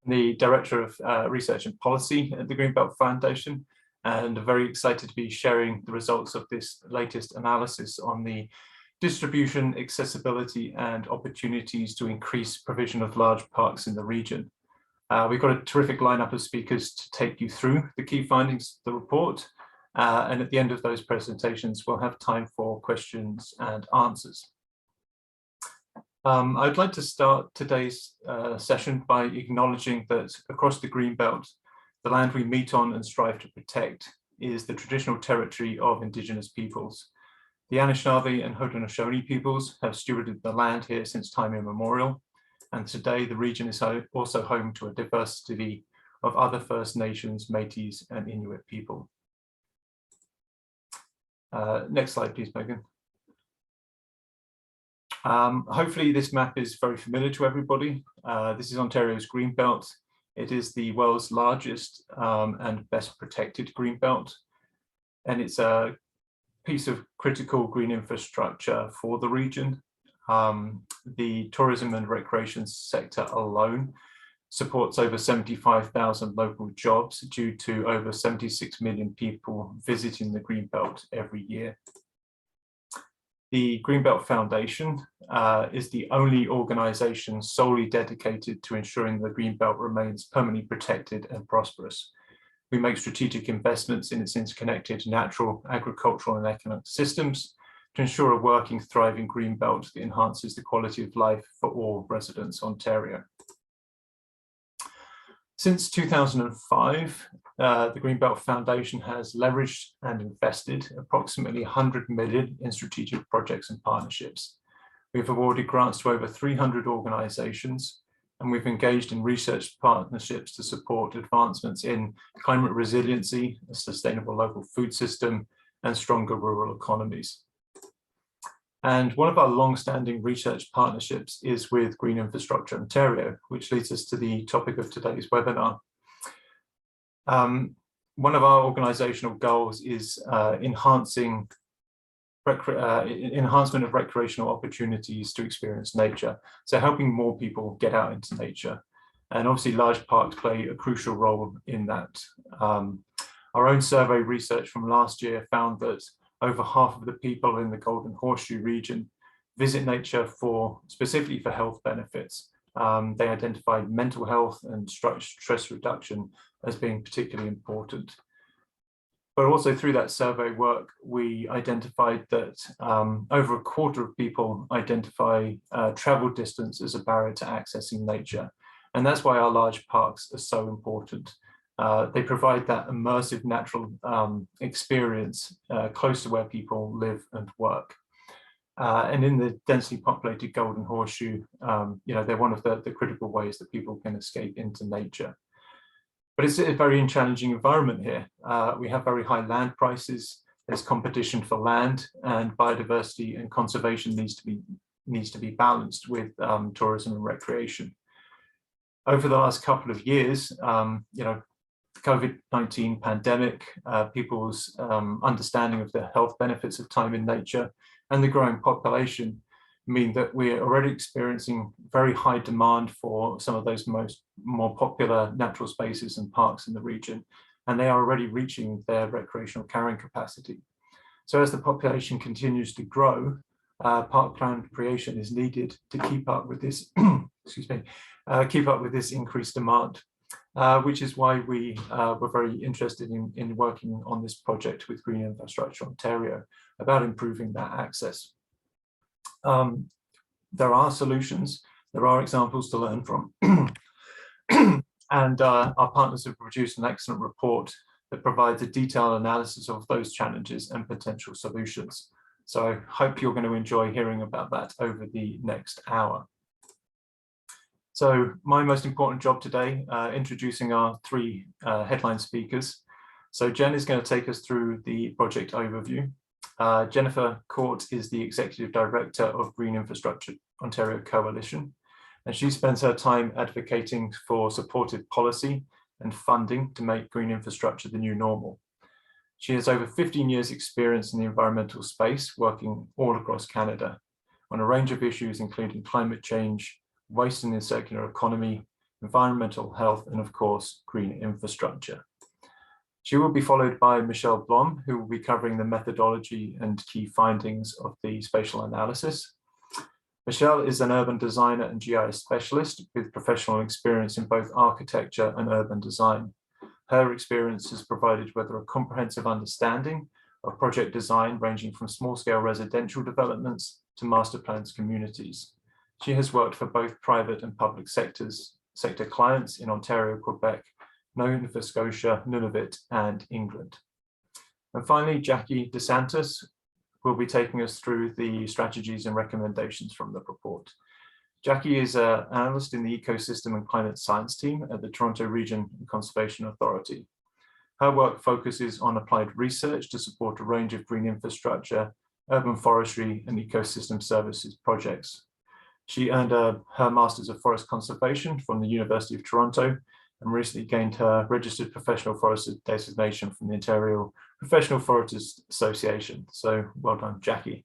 the Director of Research and Policy at the Greenbelt Foundation, and I'm very excited to be sharing the results of this latest analysis on the distribution, accessibility, and opportunities to increase provision of large parks in the region. We've got a terrific lineup of speakers to take you through the key findings of the report, and at the end of those presentations, we'll have time for questions and answers. I'd like to start today's session by acknowledging that across the Greenbelt, the land we meet on and strive to protect is the traditional territory of Indigenous peoples. The Anishinaabe and Haudenosaunee peoples have stewarded the land here since time immemorial, and today the region is also home to a diversity of other First Nations, Métis, and Inuit people. Next slide, please, Megan. Hopefully this map is very familiar to everybody. This is Ontario's Greenbelt. It is the world's largest and best protected Greenbelt, and it's a piece of critical green infrastructure for the region. The tourism and recreation sector alone supports over 75,000 local jobs due to over 76 million people visiting the Greenbelt every year. The Greenbelt Foundation is the only organization solely dedicated to ensuring the Greenbelt remains permanently protected and prosperous. We make strategic investments in its interconnected natural, agricultural, and economic systems to ensure a working, thriving Greenbelt that enhances the quality of life for all residents of Ontario. Since 2005, the Greenbelt Foundation has leveraged and invested approximately 100 million in strategic projects and partnerships. We've awarded grants to over 300 organizations, and we've engaged in research partnerships to support advancements in climate resiliency, a sustainable local food system, and stronger rural economies. And one of our long-standing research partnerships is with Green Infrastructure Ontario, which leads us to the topic of today's webinar. One of our organizational goals is enhancement of recreational opportunities to experience nature. So helping more people get out into nature. And obviously large parks play a crucial role in that. Our own survey research from last year found that over half of the people in the Golden Horseshoe region visit nature specifically for health benefits. They identified mental health and stress reduction as being particularly important. But also through that survey work, we identified that over a quarter of people identify travel distance as a barrier to accessing nature. And that's why our large parks are so important. They provide that immersive natural experience close to where people live and work. And in the densely populated Golden Horseshoe, they're one of the critical ways that people can escape into nature. But it's a very challenging environment here. We have very high land prices. There's competition for land, and biodiversity and conservation needs to be balanced with tourism and recreation. Over the last couple of years, the COVID-19 pandemic, people's understanding of the health benefits of time in nature, and the growing population mean that we're already experiencing very high demand for some of those more popular natural spaces and parks in the region, and they are already reaching their recreational carrying capacity. So as the population continues to grow, parkland creation is needed to keep up with this, keep up with this increased demand, which is why we were very interested in working on this project with Green Infrastructure Ontario about improving that access. There are solutions, there are examples to learn from, and our partners have produced an excellent report that provides a detailed analysis of those challenges and potential solutions. So I hope you're going to enjoy hearing about that over the next hour. So my most important job today, introducing our three headline speakers. So Jen is going to take us through the project overview. Jennifer Court is the Executive Director of Green Infrastructure Ontario Coalition, and she spends her time advocating for supportive policy and funding to make green infrastructure the new normal. She has over 15 years experience in the environmental space, working all across Canada on a range of issues, including climate change, waste and the circular economy, environmental health, and of course, green infrastructure. She will be followed by Michelle Blom, who will be covering the methodology and key findings of the spatial analysis. Michelle is an urban designer and GIS specialist with professional experience in both architecture and urban design. Her experience has provided whether a comprehensive understanding of project design ranging from small-scale residential developments to master plans communities. She has worked for both private and public sector clients in Ontario, Quebec, Nova Scotia, Nunavut, and England. And finally, Jackie DeSantis will be taking us through the strategies and recommendations from the report. Jackie is an analyst in the Ecosystem and Climate Science team at the Toronto Region Conservation Authority. Her work focuses on applied research to support a range of green infrastructure, urban forestry, and ecosystem services projects. She earned her Masters of Forest Conservation from the University of Toronto and recently gained her Registered Professional Forester designation from the Ontario Professional Foresters Association. So well done, Jackie.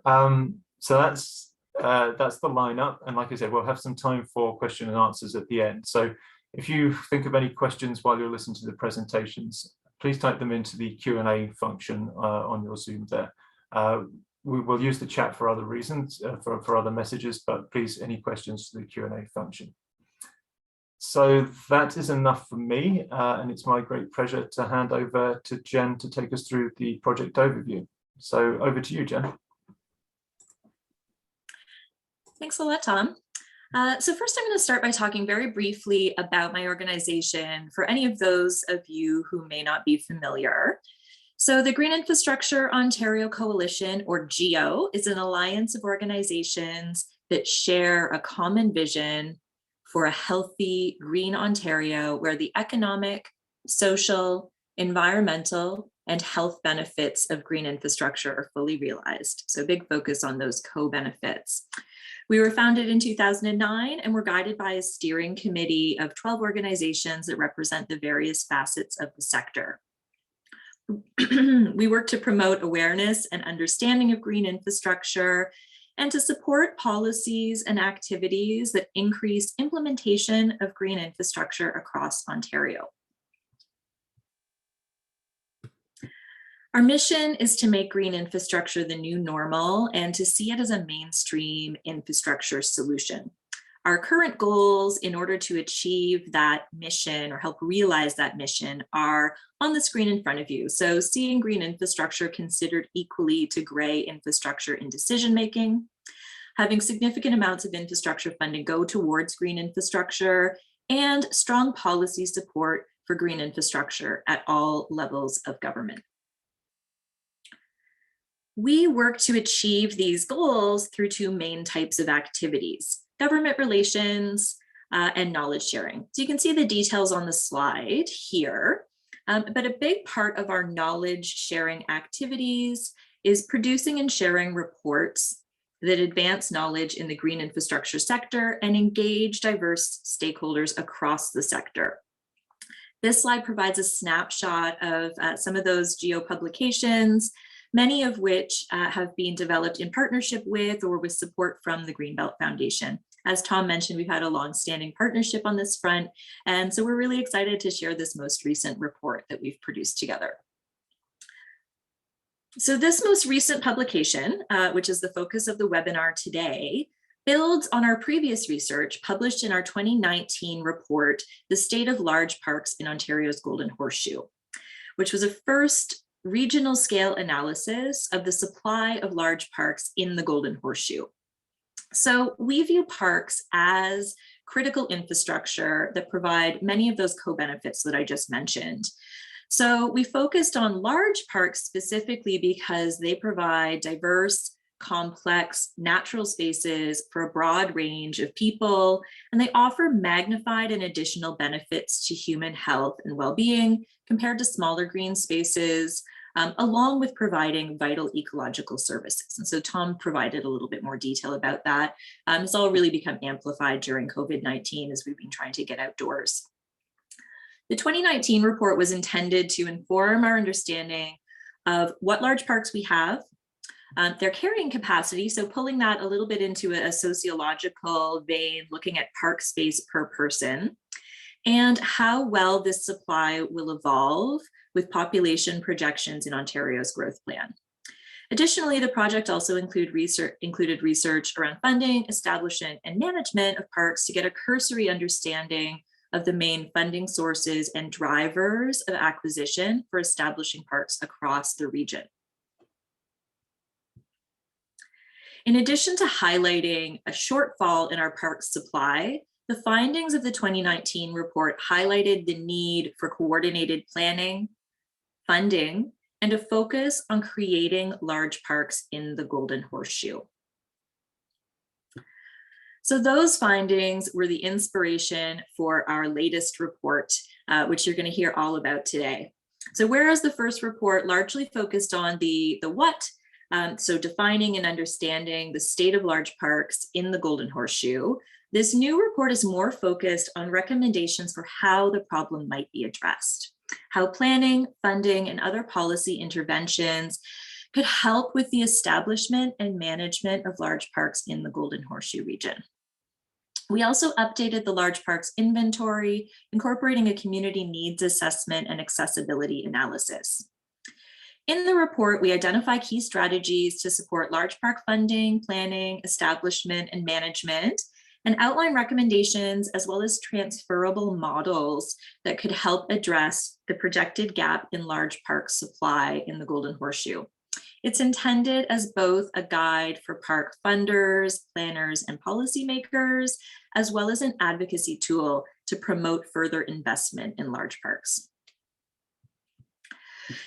So that's the lineup. And like I said, we'll have some time for question and answers at the end. So if you think of any questions while you're listening to the presentations, please type them into the Q&A function on your Zoom there. We will use the chat for other reasons, for other messages, but please, any questions to the Q&A function. So that is enough for me, and it's my great pleasure to hand over to Jen to take us through the project overview. So over to you, Jen. Thanks a lot, Tom. So first, I'm going to start by talking very briefly about my organization for any of those of you who may not be familiar. So the Green Infrastructure Ontario Coalition, or GEO, is an alliance of organizations that share a common vision for a healthy green Ontario where the economic, social, environmental, and health benefits of green infrastructure are fully realized. So big focus on those co-benefits. We were founded in 2009 and we're guided by a steering committee of 12 organizations that represent the various facets of the sector. We work to promote awareness and understanding of green infrastructure and to support policies and activities that increase implementation of green infrastructure across Ontario. Our mission is to make green infrastructure the new normal and to see it as a mainstream infrastructure solution. Our current goals in order to achieve that mission or help realize that mission are on the screen in front of you. So seeing green infrastructure considered equally to gray infrastructure in decision-making, having significant amounts of infrastructure funding go towards green infrastructure, and strong policy support for green infrastructure at all levels of government. We work to achieve these goals through two main types of activities: government relations and knowledge sharing. So you can see the details on the slide here, but a big part of our knowledge sharing activities is producing and sharing reports that advance knowledge in the green infrastructure sector and engage diverse stakeholders across the sector. This slide provides a snapshot of some of those GEO publications, many of which have been developed in partnership with or with support from the Greenbelt Foundation. As Tom mentioned, we've had a long-standing partnership on this front, and so we're really excited to share this most recent report that we've produced together. So this most recent publication, which is the focus of the webinar today, builds on our previous research published in our 2019 report, The State of Large Parks in Ontario's Golden Horseshoe, which was a first regional scale analysis of the supply of large parks in the Golden Horseshoe. So we view parks as critical infrastructure that provide many of those co-benefits that I just mentioned. So we focused on large parks specifically because they provide diverse, complex, natural spaces for a broad range of people, and they offer magnified and additional benefits to human health and well-being compared to smaller green spaces, along with providing vital ecological services. And so Tom provided a little bit more detail about that. It's all really become amplified during COVID-19 as we've been trying to get outdoors. The 2019 report was intended to inform our understanding of what large parks we have, Their carrying capacity, so pulling that a little bit into a sociological vein, looking at park space per person, and how well this supply will evolve with population projections in Ontario's growth plan. Additionally, the project also included research around funding, establishment, and management of parks to get a cursory understanding of the main funding sources and drivers of acquisition for establishing parks across the region. In addition to highlighting a shortfall in our park supply, the findings of the 2019 report highlighted the need for coordinated planning, funding, and a focus on creating large parks in the Golden Horseshoe. So those findings were the inspiration for our latest report, which you're going to hear all about today. So whereas the first report largely focused on the what, so defining and understanding the state of large parks in the Golden Horseshoe, this new report is more focused on recommendations for how the problem might be addressed, how planning, funding, and other policy interventions could help with the establishment and management of large parks in the Golden Horseshoe region. We also updated the large parks inventory, incorporating a community needs assessment and accessibility analysis. In the report, we identify key strategies to support large park funding, planning, establishment, and management, and outline recommendations as well as transferable models that could help address the projected gap in large park supply in the Golden Horseshoe. It's intended as both a guide for park funders, planners, and policymakers, as well as an advocacy tool to promote further investment in large parks.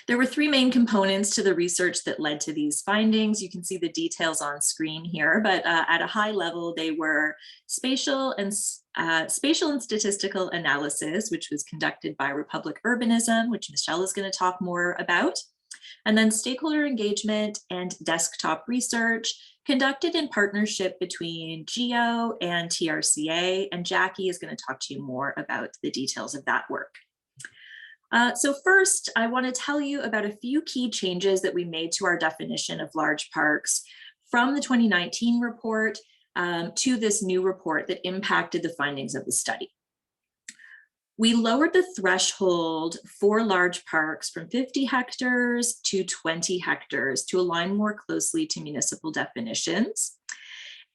There were three main components to the research that led to these findings. You can see the details on screen here, but at a high level, they were spatial and statistical analysis, which was conducted by Republic Urbanism, which Michelle is going to talk more about, and then stakeholder engagement and desktop research conducted in partnership between GEO and TRCA, and Jackie is going to talk to you more about the details of that work. So first, I want to tell you about a few key changes that we made to our definition of large parks from the 2019 report to this new report that impacted the findings of the study. We lowered the threshold for large parks from 50 hectares to 20 hectares to align more closely to municipal definitions.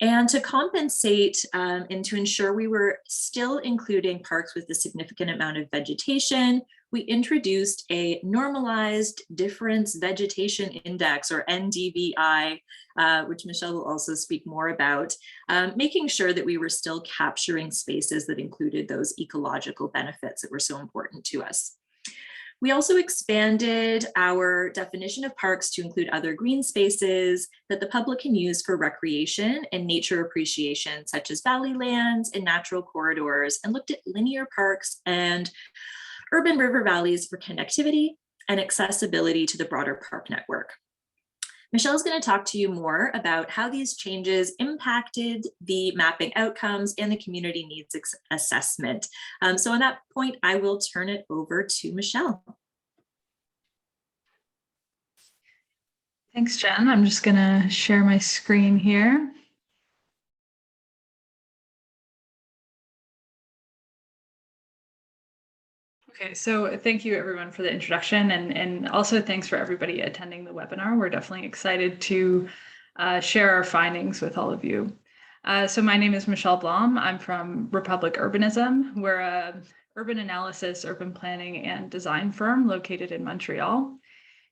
And to compensate and to ensure we were still including parks with a significant amount of vegetation, we introduced a normalized difference vegetation index, or NDVI, which Michelle will also speak more about, making sure that we were still capturing spaces that included those ecological benefits that were so important to us. We also expanded our definition of parks to include other green spaces that the public can use for recreation and nature appreciation, such as valley lands and natural corridors, and looked at linear parks and urban river valleys for connectivity and accessibility to the broader park network. Michelle is going to talk to you more about how these changes impacted the mapping outcomes and the community needs assessment. So on that point, I will turn it over to Michelle. Thanks, Jen. I'm just going to share my screen here. Okay, so thank you everyone for the introduction, and also thanks for everybody attending the webinar. We're definitely excited to share our findings with all of you. So my name is Michelle Blom. I'm from Republic Urbanism. We're a urban analysis, urban planning, and design firm located in Montreal.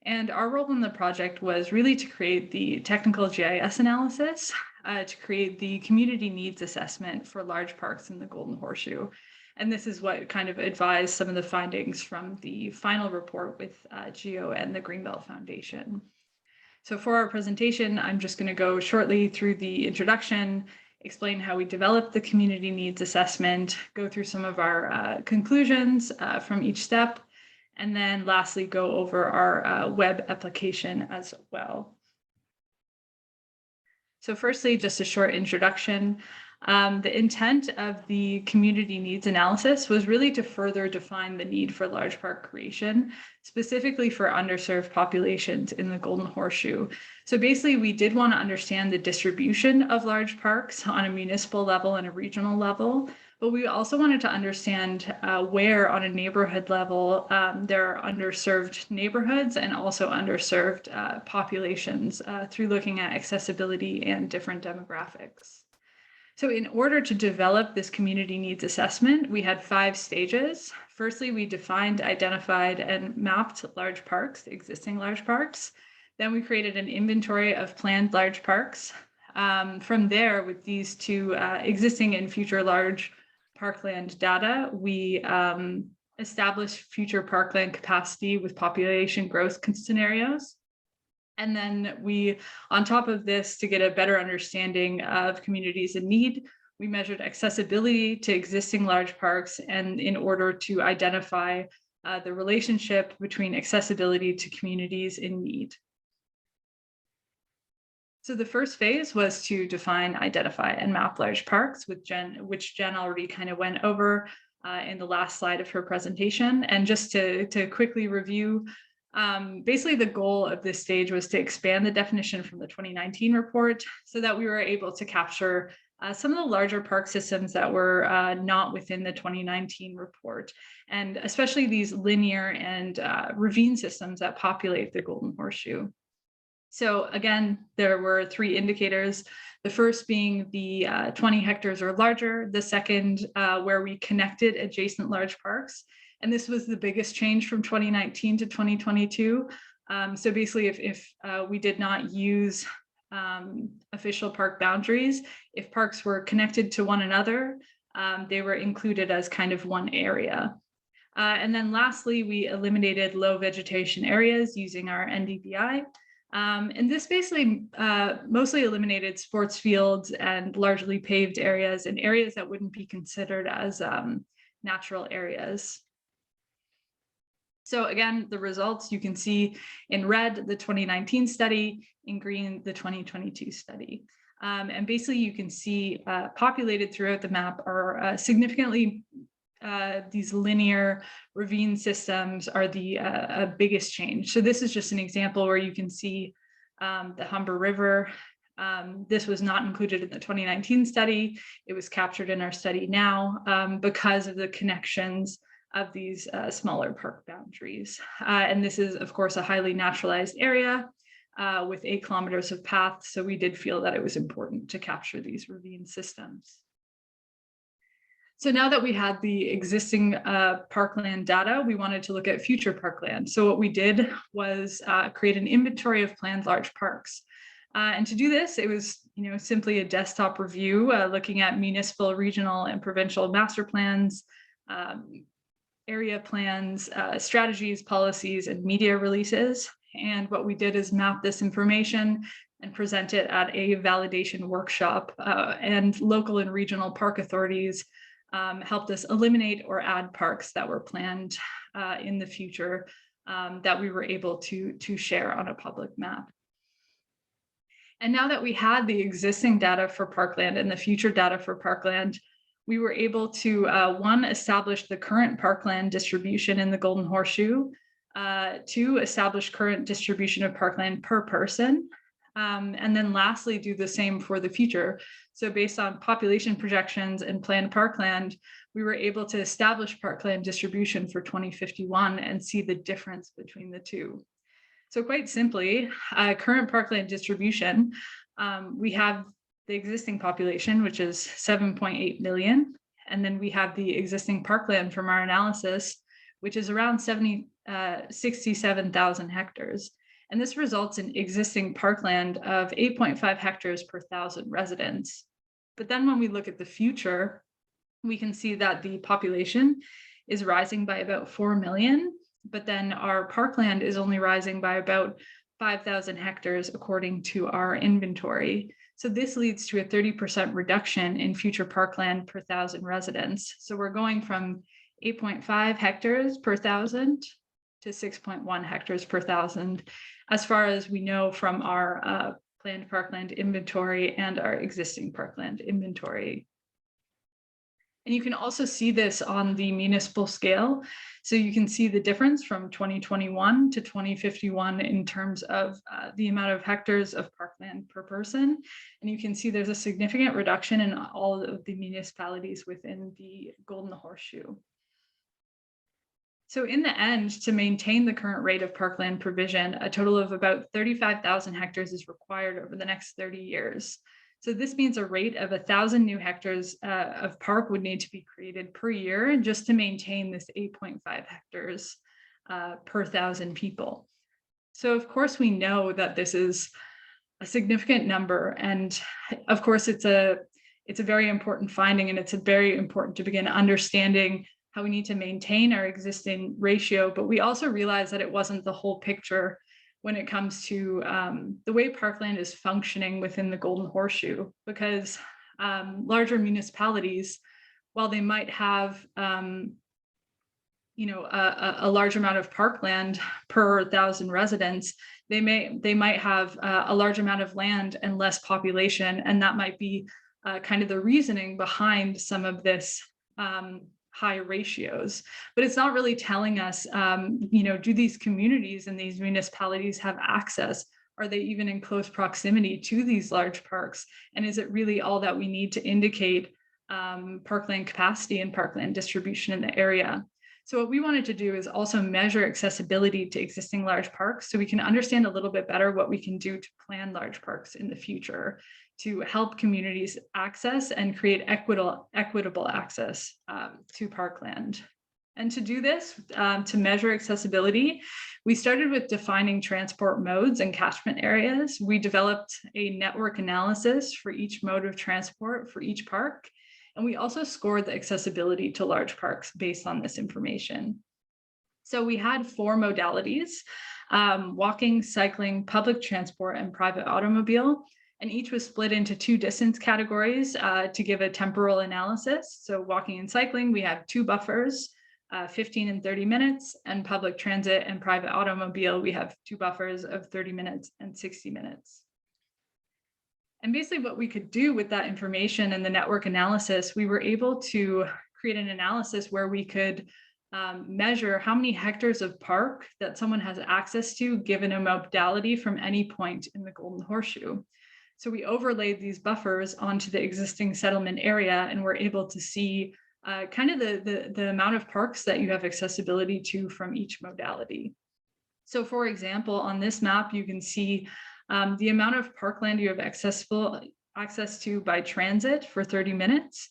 And our role in the project was really to create the technical GIS analysis, to create the community needs assessment for large parks in the Golden Horseshoe. And this is what kind of advised some of the findings from the final report with GEO and the Greenbelt Foundation. So for our presentation, I'm just going to go shortly through the introduction, explain how we developed the community needs assessment, go through some of our conclusions from each step, and then lastly go over our web application as well. So firstly, just a short introduction. The intent of the community needs analysis was really to further define the need for large park creation, specifically for underserved populations in the Golden Horseshoe. So basically, we did want to understand the distribution of large parks on a municipal level and a regional level, but we also wanted to understand where on a neighborhood level there are underserved neighborhoods and also underserved populations through looking at accessibility and different demographics. So in order to develop this community needs assessment, we had 5 stages. Firstly, we defined, identified, and mapped large parks, existing large parks. Then we created an inventory of planned large parks. From there, with these 2 existing and future large parkland data, we established future parkland capacity with population growth scenarios. And then we, on top of this, to get a better understanding of communities in need, we measured accessibility to existing large parks, and in order to identify the relationship between accessibility to communities in need. So the first phase was to define, identify, and map large parks, which Jen already kind of went over in the last slide of her presentation. And just to quickly review, basically the goal of this stage was to expand the definition from the 2019 report so that we were able to capture some of the larger park systems that were not within the 2019 report, and especially these linear and ravine systems that populate the Golden Horseshoe. So again, there were 3 indicators. The first being the 20 hectares or larger, the second where we connected adjacent large parks. And this was the biggest change from 2019 to 2022. So basically, if we did not use official park boundaries, if parks were connected to one another, they were included as kind of one area. And then lastly, we eliminated low vegetation areas using our NDVI. And this basically mostly eliminated sports fields and largely paved areas and areas that wouldn't be considered as natural areas. So again, the results you can see in red, the 2019 study, in green, the 2022 study. And basically you can see populated throughout the map are significantly, these linear ravine systems are the biggest change. So this is just an example where you can see the Humber River. This was not included in the 2019 study. It was captured in our study now because of the connections of these smaller park boundaries. And this is, of course, a highly naturalized area with 8 kilometers of path. So we did feel that it was important to capture these ravine systems. So now that we had the existing parkland data, we wanted to look at future parkland. So what we did was create an inventory of planned large parks. And to do this, it was simply a desktop review looking at municipal, regional, and provincial master plans, area plans, strategies, policies, and media releases. And what we did is map this information and present it at a validation workshop, and local and regional park authorities helped us eliminate or add parks that were planned in the future that we were able to share on a public map. And now that we had the existing data for parkland and the future data for parkland, we were able to, 1, establish the current parkland distribution in the Golden Horseshoe, 2, establish current distribution of parkland per person, and then lastly, do the same for the future. So based on population projections and planned parkland, we were able to establish parkland distribution for 2051 and see the difference between the 2. So quite simply, current parkland distribution, we have the existing population, which is 7.8 million. And then we have the existing parkland from our analysis, which is around 67,000 hectares. And this results in existing parkland of 8.5 hectares per 1,000 residents. But then when we look at the future, we can see that the population is rising by about 4 million, but then our parkland is only rising by about 5,000 hectares according to our inventory. So this leads to a 30% reduction in future parkland per 1,000 residents. So we're going from 8.5 hectares per 1,000 to 6.1 hectares per 1,000, as far as we know from our planned parkland inventory and our existing parkland inventory. And you can also see this on the municipal scale. So you can see the difference from 2021 to 2051 in terms of the amount of hectares of parkland per person. And you can see there's a significant reduction in all of the municipalities within the Golden Horseshoe. So in the end, to maintain the current rate of parkland provision, a total of about 35,000 hectares is required over the next 30 years. So this means a rate of 1,000 new hectares of park would need to be created per year just to maintain this 8.5 hectares per 1,000 people. So of course we know that this is a significant number, and of course it's a very important finding, and it's very important to begin understanding how we need to maintain our existing ratio, but we also realized that it wasn't the whole picture when it comes to the way parkland is functioning within the Golden Horseshoe, because larger municipalities, while they might have a large amount of parkland per 1,000 residents, they might have a large amount of land and less population, and that might be kind of the reasoning behind some of this high ratios. But it's not really telling us, do these communities and these municipalities have access? Are they even in close proximity to these large parks? And is it really all that we need to indicate parkland capacity and parkland distribution in the area? So what we wanted to do is also measure accessibility to existing large parks so we can understand a little bit better what we can do to plan large parks in the future to help communities access and create equitable access to parkland. And to do this, to measure accessibility, we started with defining transport modes and catchment areas. We developed a network analysis for each mode of transport for each park. And we also scored the accessibility to large parks based on this information. So we had 4 modalities: walking, cycling, public transport, and private automobile. And each was split into 2 distance categories to give a temporal analysis. So walking and cycling, we have 2 buffers, 15 and 30 minutes, and public transit and private automobile, we have 2 buffers of 30 minutes and 60 minutes. And basically what we could do with that information and the network analysis, we were able to create an analysis where we could measure how many hectares of park that someone has access to given a modality from any point in the Golden Horseshoe. So we overlaid these buffers onto the existing settlement area, and we're able to see kind of the amount of parks that you have accessibility to from each modality. So for example, on this map, you can see the amount of parkland you have access to by transit for 30 minutes.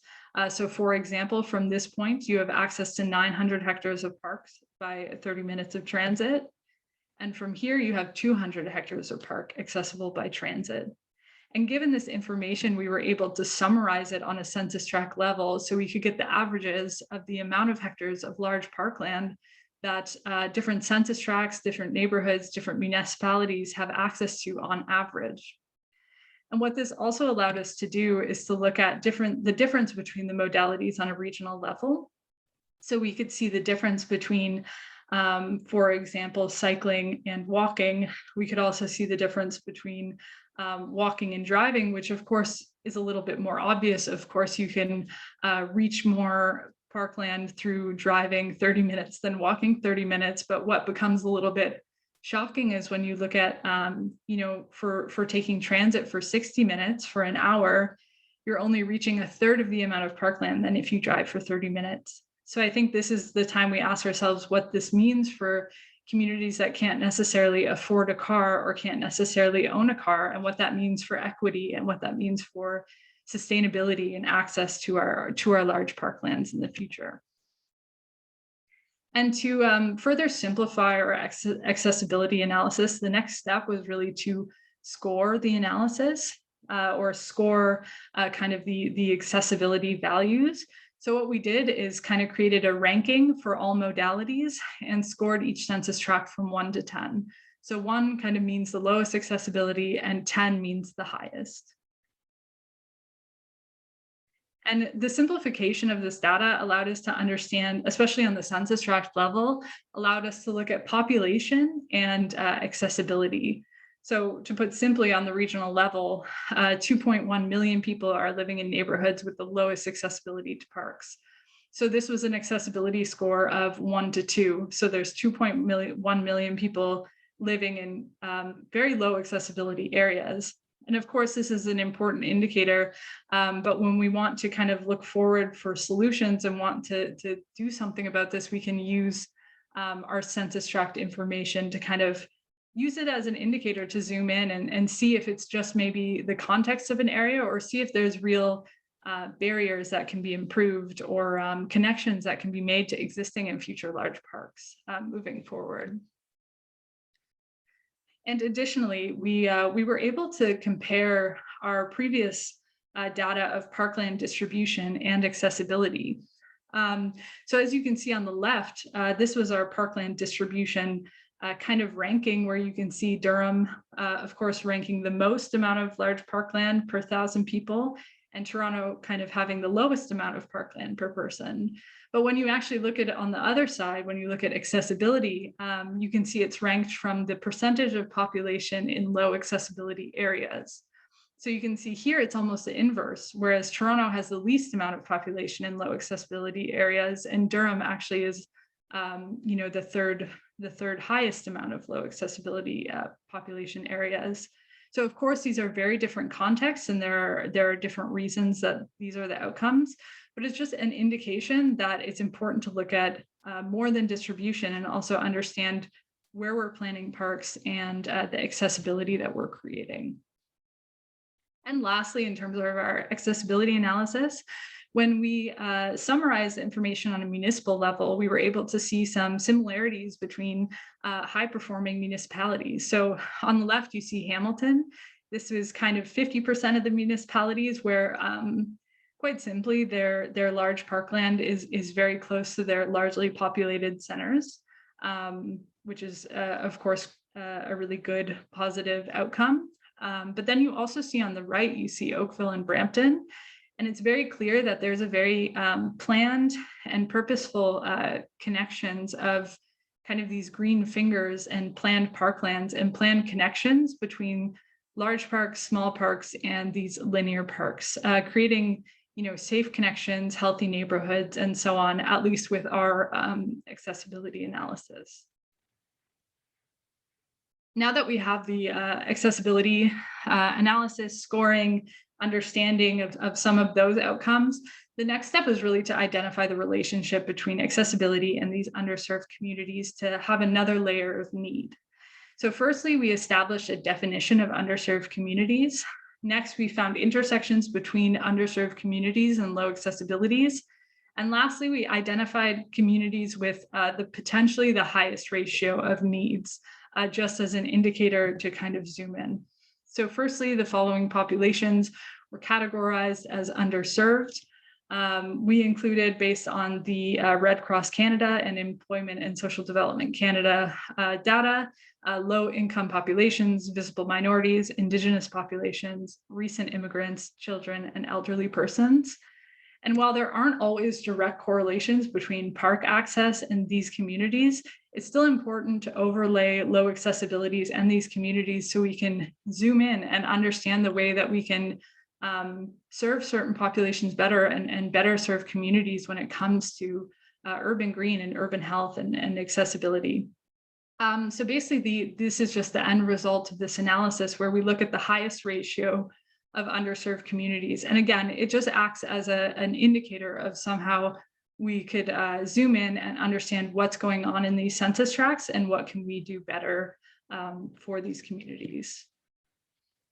So for example, from this point, you have access to 900 hectares of parks by 30 minutes of transit. And from here, you have 200 hectares of park accessible by transit. And given this information, we were able to summarize it on a census tract level so we could get the averages of the amount of hectares of large parkland that different census tracts, different neighborhoods, different municipalities have access to on average. And what this also allowed us to do is to look at the difference between the modalities on a regional level. So we could see the difference between, for example, cycling and walking. We could also see the difference between walking and driving, which of course is a little bit more obvious. Of course, you can reach more parkland through driving 30 minutes than walking 30 minutes. But what becomes a little bit shocking is when you look at, for taking transit for 60 minutes for an hour, you're only reaching 1/3 of the amount of parkland than if you drive for 30 minutes. So I think this is the time we ask ourselves what this means for communities that can't necessarily afford a car or can't necessarily own a car, and what that means for equity and what that means for sustainability and access to our large parklands in the future. And to further simplify our accessibility analysis, the next step was really to score the analysis or score kind of the accessibility values. So what we did is kind of created a ranking for all modalities and scored each census tract from 1 to 10. So 1 kind of means the lowest accessibility and 10 means the highest. And the simplification of this data allowed us to understand, especially on the census tract level, allowed us to look at population and accessibility. So to put simply, on the regional level, 2.1 million people are living in neighborhoods with the lowest accessibility to parks. So this was an accessibility score of 1 to 2. So there's 2.1 million people living in very low accessibility areas. And of course, this is an important indicator, but when we want to kind of look forward for solutions and want to do something about this, we can use our census tract information to kind of use it as an indicator to zoom in and see if it's just maybe the context of an area, or see if there's real barriers that can be improved, or connections that can be made to existing and future large parks moving forward. And additionally, we were able to compare our previous data of parkland distribution and accessibility. So as you can see on the left, this was our parkland distribution kind of ranking, where you can see Durham, of course, ranking the most amount of large parkland per 1,000 people, and Toronto kind of having the lowest amount of parkland per person. But when you actually look at it on the other side, when you look at accessibility, you can see it's ranked from the percentage of population in low accessibility areas. So you can see here it's almost the inverse, whereas Toronto has the least amount of population in low accessibility areas, and Durham actually is the third highest amount of low accessibility population areas. So of course, these are very different contexts, and there are different reasons that these are the outcomes, but it's just an indication that it's important to look at more than distribution, and also understand where we're planning parks and the accessibility that we're creating. And lastly, in terms of our accessibility analysis, when we summarize the information on a municipal level, we were able to see some similarities between high-performing municipalities. So on the left, you see Hamilton. This was kind of 50% of the municipalities where, quite simply, their large parkland is very close to their largely populated centers, which is, of course, a really good positive outcome. But then you also see on the right, you see Oakville and Brampton. And it's very clear that there's a very planned and purposeful connections of kind of these green fingers and planned parklands and planned connections between large parks, small parks, and these linear parks, creating safe connections, healthy neighborhoods, and so on, at least with our accessibility analysis. Now that we have the accessibility analysis, scoring, understanding of some of those outcomes, the next step is really to identify the relationship between accessibility and these underserved communities to have another layer of need. So firstly, we established a definition of underserved communities. Next, we found intersections between underserved communities and low accessibilities. And lastly, we identified communities with potentially the highest ratio of needs, just as an indicator to kind of zoom in. So firstly, the following populations were categorized as underserved. We included, based on the Red Cross Canada and Employment and Social Development Canada data, low income populations, visible minorities, Indigenous populations, recent immigrants, children, and elderly persons. And while there aren't always direct correlations between park access and these communities, it's still important to overlay low accessibilities and these communities so we can zoom in and understand the way that we can serve certain populations better and better serve communities when it comes to urban green and urban health and accessibility. So basically, this is just the end result of this analysis, where we look at the highest ratio of underserved communities. And again, it just acts as an indicator of somehow we could zoom in and understand what's going on in these census tracts and what can we do better for these communities.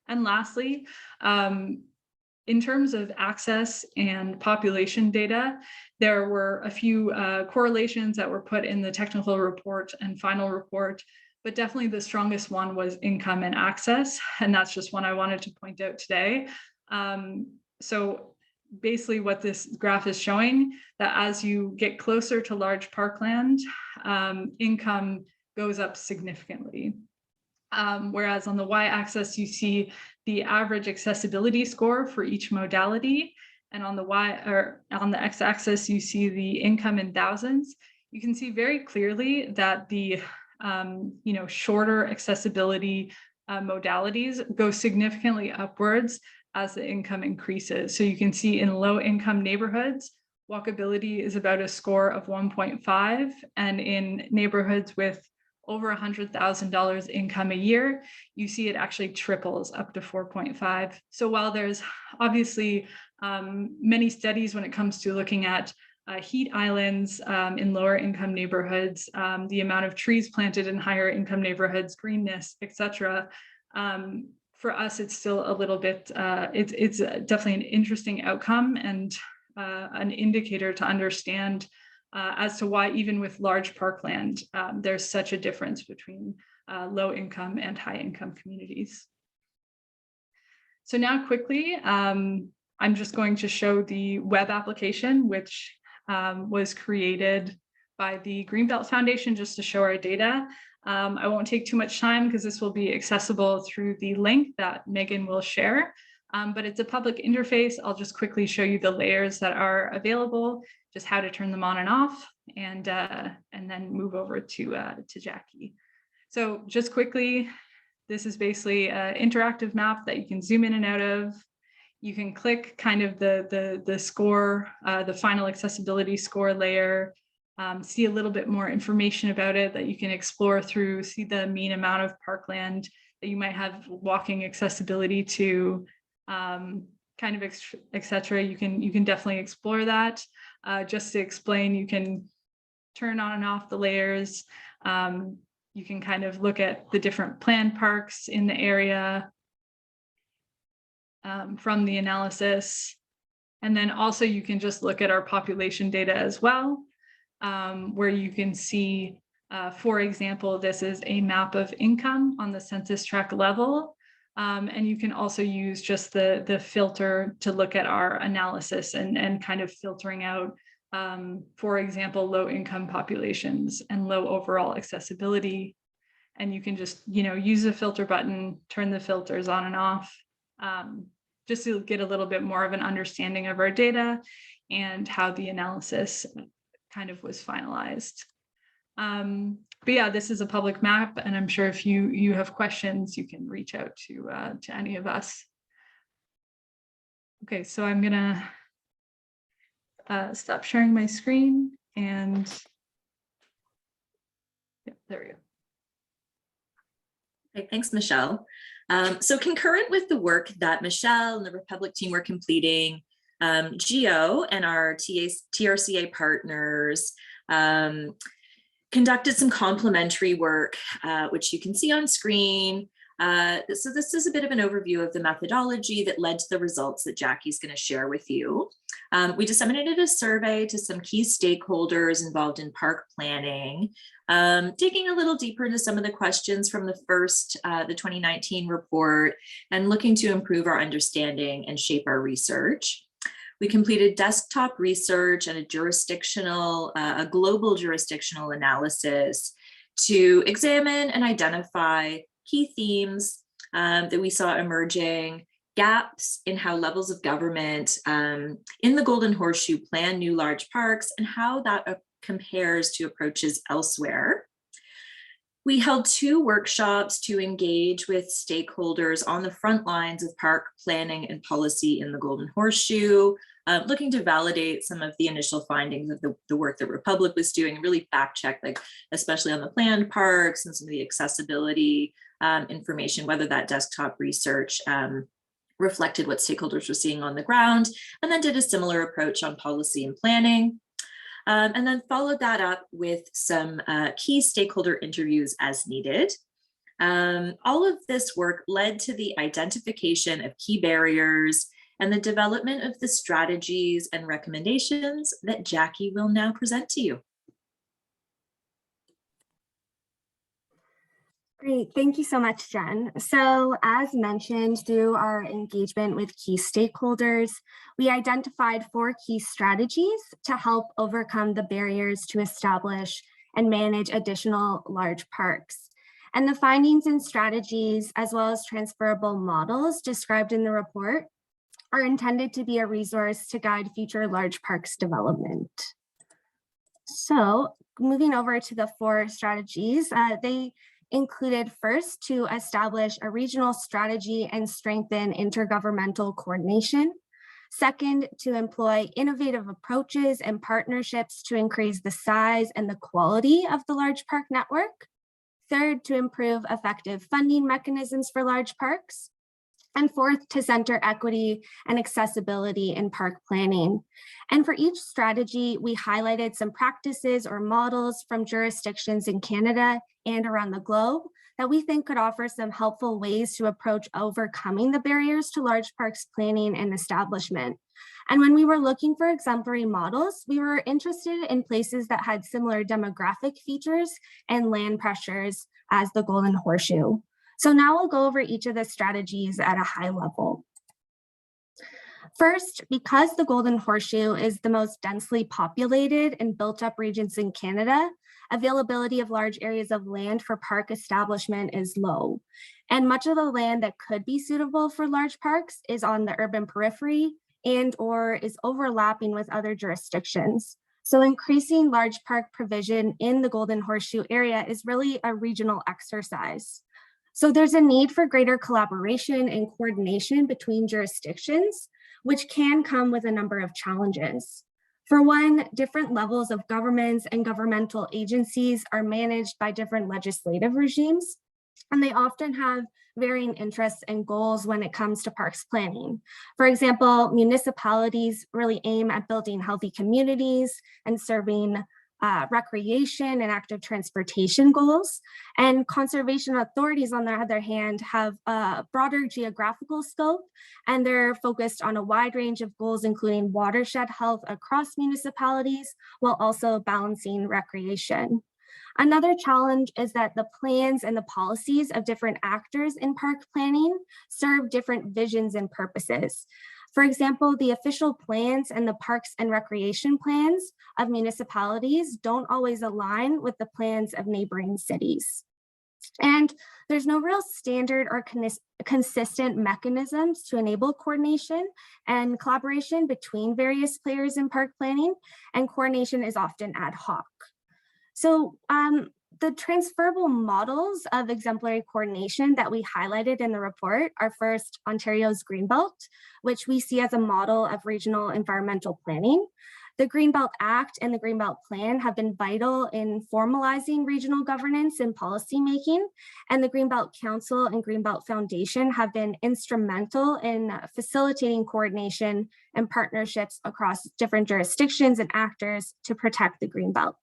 And lastly, in terms of access and population data, there were a few correlations that were put in the technical report and final report, but definitely the strongest one was income and access. And that's just one I wanted to point out today. So basically what this graph is showing, that as you get closer to large parkland, income goes up significantly. Whereas on the y-axis, you see the average accessibility score for each modality. And on the x-axis, you see the income in thousands. You can see very clearly that the shorter accessibility modalities go significantly upwards as the income increases. So you can see in low income neighborhoods, walkability is about a score of 1.5, and in neighborhoods with over $100,000 income a year, you see it actually triples up to 4.5. So while there's obviously many studies when it comes to looking at heat islands in lower income neighborhoods, the amount of trees planted in higher income neighborhoods, greenness, etc. For us, it's still a little bit, it's definitely an interesting outcome and an indicator to understand as to why even with large parkland, there's such a difference between low income and high income communities. So now quickly, I'm just going to show the web application, which was created by the Greenbelt Foundation just to show our data. I won't take too much time because this will be accessible through the link that Megan will share, but it's a public interface. I'll just quickly show you the layers that are available, just how to turn them on and off, and then move over to Jackie. So just quickly, this is basically an interactive map that you can zoom in and out of. You can click kind of the score, the final accessibility score layer, see a little bit more information about it that you can explore through, see the mean amount of parkland that you might have walking accessibility to, kind of etc. You can definitely explore that. Just to explain, you can turn on and off the layers. You can kind of look at the different planned parks in the area from the analysis. And then also you can just look at our population data as well, where you can see, for example, this is a map of income on the census tract level. And you can also use just the filter to look at our analysis and kind of filtering out, for example, low income populations and low overall accessibility. And you can just, use the filter button, turn the filters on and off, just to get a little bit more of an understanding of our data and how the analysis kind of was finalized. But yeah, this is a public map, and I'm sure if you have questions, you can reach out to any of us. Okay, so I'm gonna stop sharing my screen, and yeah, there we go. Okay, thanks, Michelle. So concurrent with the work that Michelle and the Republic team were completing, GEO and our TRCA partners conducted some complementary work, which you can see on screen. So this is a bit of an overview of the methodology that led to the results that Jackie's going to share with you. We disseminated a survey to some key stakeholders involved in park planning, digging a little deeper into some of the questions from the 2019 report, and looking to improve our understanding and shape our research. We completed desktop research and a global jurisdictional analysis to examine and identify key themes that we saw emerging, gaps in how levels of government in the Golden Horseshoe plan new large parks, and how that compares to approaches elsewhere. We held 2 workshops to engage with stakeholders on the front lines of park planning and policy in the Golden Horseshoe, looking to validate some of the initial findings of the work that Republic was doing, really fact check, especially on the planned parks and some of the accessibility information, whether that desktop research reflected what stakeholders were seeing on the ground, and then did a similar approach on policy and planning. And then followed that up with some key stakeholder interviews as needed. All of this work led to the identification of key barriers and the development of the strategies and recommendations that Jackie will now present to you. Great, thank you so much, Jen. So as mentioned, through our engagement with key stakeholders, we identified 4 key strategies to help overcome the barriers to establish and manage additional large parks. And the findings and strategies, as well as transferable models described in the report, are intended to be a resource to guide future large parks development. So moving over to the 4 strategies, they included first to establish a regional strategy and strengthen intergovernmental coordination. Second, to employ innovative approaches and partnerships to increase the size and the quality of the large park network. Third, to improve effective funding mechanisms for large parks. And fourth, to center equity and accessibility in park planning. And for each strategy, we highlighted some practices or models from jurisdictions in Canada and around the globe that we think could offer some helpful ways to approach overcoming the barriers to large parks planning and establishment. And when we were looking for exemplary models, we were interested in places that had similar demographic features and land pressures as the Golden Horseshoe. So now we'll go over each of the strategies at a high level. First, because the Golden Horseshoe is the most densely populated and built up regions in Canada, availability of large areas of land for park establishment is low. And much of the land that could be suitable for large parks is on the urban periphery and/or is overlapping with other jurisdictions. So increasing large park provision in the Golden Horseshoe area is really a regional exercise. So there's a need for greater collaboration and coordination between jurisdictions, which can come with a number of challenges. For one, different levels of governments and governmental agencies are managed by different legislative regimes, and they often have varying interests and goals when it comes to parks planning. For example, municipalities really aim at building healthy communities and serving recreation and active transportation goals. And conservation authorities, on the other hand, have a broader geographical scope, and they're focused on a wide range of goals, including watershed health across municipalities, while also balancing recreation. Another challenge is that the plans and the policies of different actors in park planning serve different visions and purposes. For example, the official plans and the parks and recreation plans of municipalities don't always align with the plans of neighboring cities. And there's no real standard or consistent mechanisms to enable coordination and collaboration between various players in park planning, and coordination is often ad hoc. So the transferable models of exemplary coordination that we highlighted in the report are first Ontario's Greenbelt, which we see as a model of regional environmental planning. The Greenbelt Act and the Greenbelt Plan have been vital in formalizing regional governance and policymaking, and the Greenbelt Council and Greenbelt Foundation have been instrumental in facilitating coordination and partnerships across different jurisdictions and actors to protect the Greenbelt.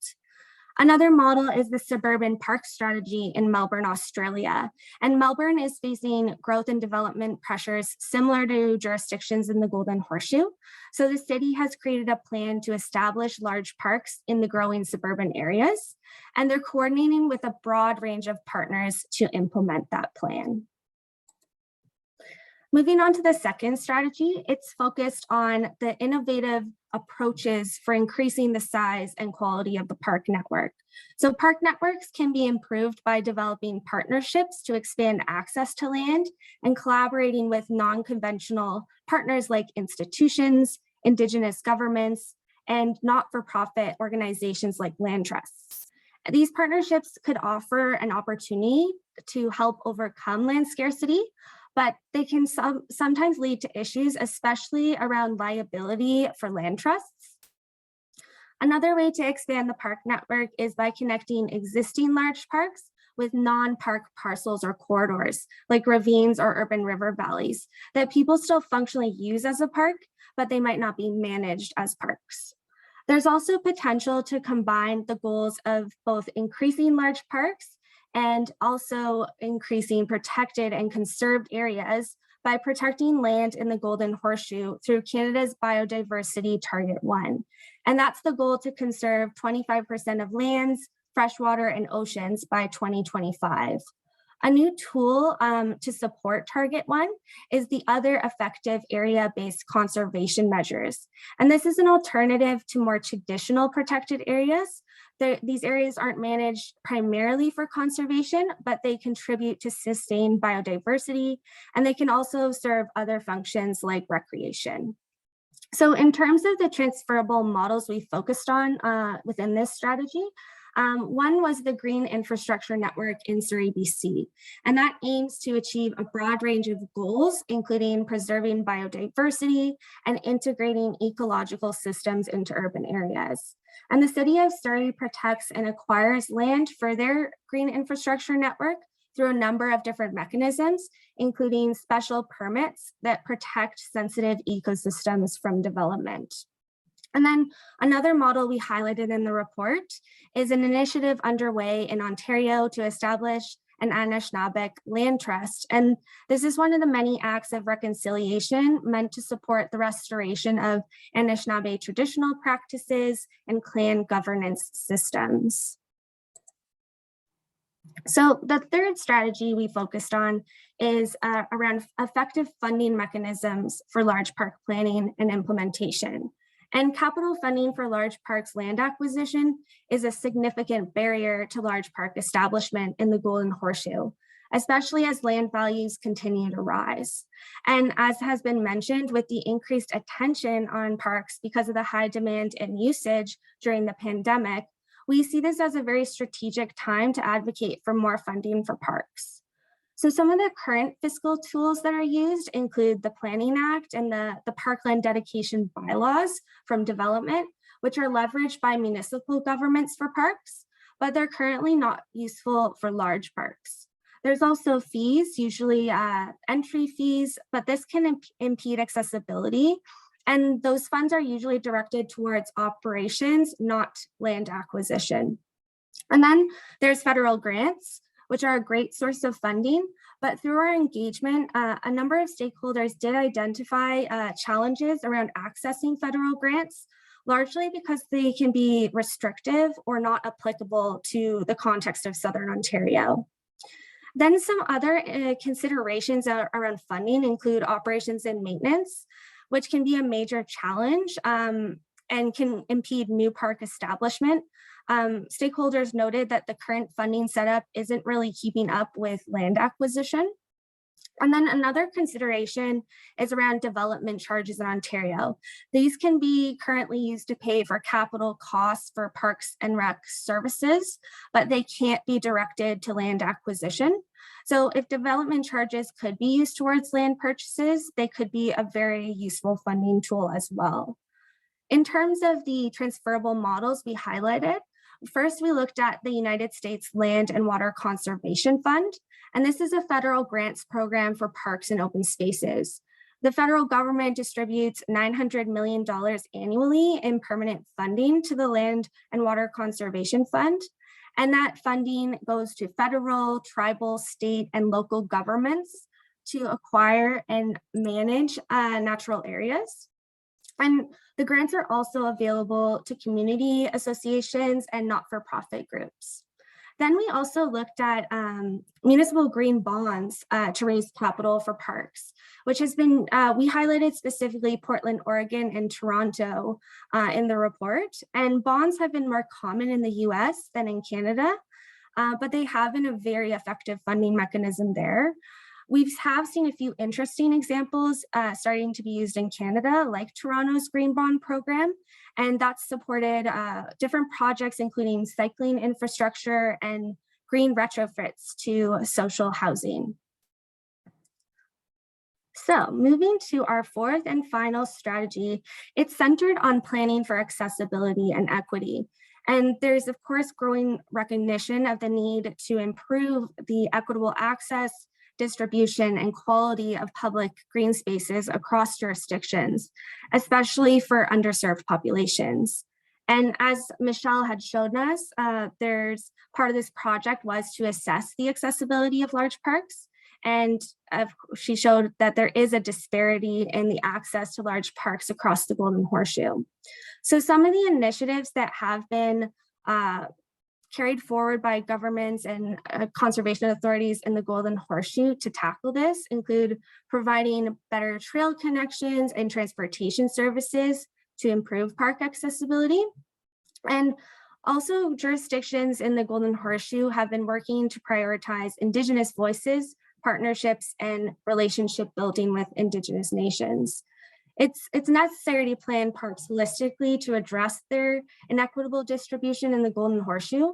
Another model is the suburban park strategy in Melbourne, Australia. And Melbourne is facing growth and development pressures similar to jurisdictions in the Golden Horseshoe. So the city has created a plan to establish large parks in the growing suburban areas, and they're coordinating with a broad range of partners to implement that plan. Moving on to the second strategy, it's focused on the innovative approaches for increasing the size and quality of the park network. So park networks can be improved by developing partnerships to expand access to land and collaborating with non-conventional partners like institutions, Indigenous governments, and not-for-profit organizations like land trusts. These partnerships could offer an opportunity to help overcome land scarcity, but they can sometimes lead to issues, especially around liability for land trusts. Another way to expand the park network is by connecting existing large parks with non-park parcels or corridors, like ravines or urban river valleys, that people still functionally use as a park, but they might not be managed as parks. There's also potential to combine the goals of both increasing large parks and also increasing protected and conserved areas by protecting land in the Golden Horseshoe through Canada's Biodiversity Target 1. And that's the goal to conserve 25% of lands, freshwater, and oceans by 2025. A new tool to support Target 1 is the other effective area-based conservation measures. And this is an alternative to more traditional protected areas. These areas aren't managed primarily for conservation, but they contribute to sustained biodiversity, and they can also serve other functions like recreation. So in terms of the transferable models we focused on within this strategy, One was the Green Infrastructure Network in Surrey, BC, and that aims to achieve a broad range of goals, including preserving biodiversity and integrating ecological systems into urban areas. And the city of Surrey protects and acquires land for their green infrastructure network through a number of different mechanisms, including special permits that protect sensitive ecosystems from development. And then another model we highlighted in the report is an initiative underway in Ontario to establish an Anishinaabe land trust. And this is one of the many acts of reconciliation meant to support the restoration of Anishinaabe traditional practices and clan governance systems. So the third strategy we focused on is around effective funding mechanisms for large park planning and implementation. And capital funding for large parks land acquisition is a significant barrier to large park establishment in the Golden Horseshoe, especially as land values continue to rise. And as has been mentioned, with the increased attention on parks because of the high demand and usage during the pandemic, we see this as a very strategic time to advocate for more funding for parks. So some of the current fiscal tools that are used include the Planning Act and the Parkland dedication bylaws from development, which are leveraged by municipal governments for parks, but they're currently not useful for large parks. There's also fees, usually entry fees, but this can impede accessibility. And those funds are usually directed towards operations, not land acquisition. And then there's federal grants, which are a great source of funding, but through our engagement, a number of stakeholders did identify challenges around accessing federal grants, largely because they can be restrictive or not applicable to the context of Southern Ontario. Then some other considerations around funding include operations and maintenance, which can be a major challenge and can impede new park establishment. Stakeholders noted that the current funding setup isn't really keeping up with land acquisition. And then another consideration is around development charges in Ontario. These can be currently used to pay for capital costs for parks and rec services, but they can't be directed to land acquisition. So if development charges could be used towards land purchases, they could be a very useful funding tool as well. In terms of the transferable models we highlighted, first we looked at the United States Land and Water Conservation Fund, and this is a federal grants program for parks and open spaces. The federal government distributes $900 million annually in permanent funding to the Land and Water Conservation Fund. And that funding goes to federal, tribal, state, and local governments to acquire and manage natural areas. And the grants are also available to community associations and not-for-profit groups. Then we also looked at municipal green bonds to raise capital for parks, which has been, we highlighted specifically Portland, Oregon, and Toronto in the report. And bonds have been more common in the US than in Canada, but they have been a very effective funding mechanism there. We have seen a few interesting examples starting to be used in Canada, like Toronto's Green Bond program, and that's supported different projects, including cycling infrastructure and green retrofits to social housing. So moving to our fourth and final strategy, it's centered on planning for accessibility and equity. And there's, of course, growing recognition of the need to improve the equitable access, distribution, and quality of public green spaces across jurisdictions, especially for underserved populations. And as Michelle had shown us, there's part of this project was to assess the accessibility of large parks. And she showed that there is a disparity in the access to large parks across the Golden Horseshoe. So some of the initiatives that have been carried forward by governments and conservation authorities in the Golden Horseshoe to tackle this include providing better trail connections and transportation services to improve park accessibility. And also jurisdictions in the Golden Horseshoe have been working to prioritize Indigenous voices, partnerships, and relationship building with Indigenous nations. It's necessary to plan parks holistically to address their inequitable distribution in the Golden Horseshoe.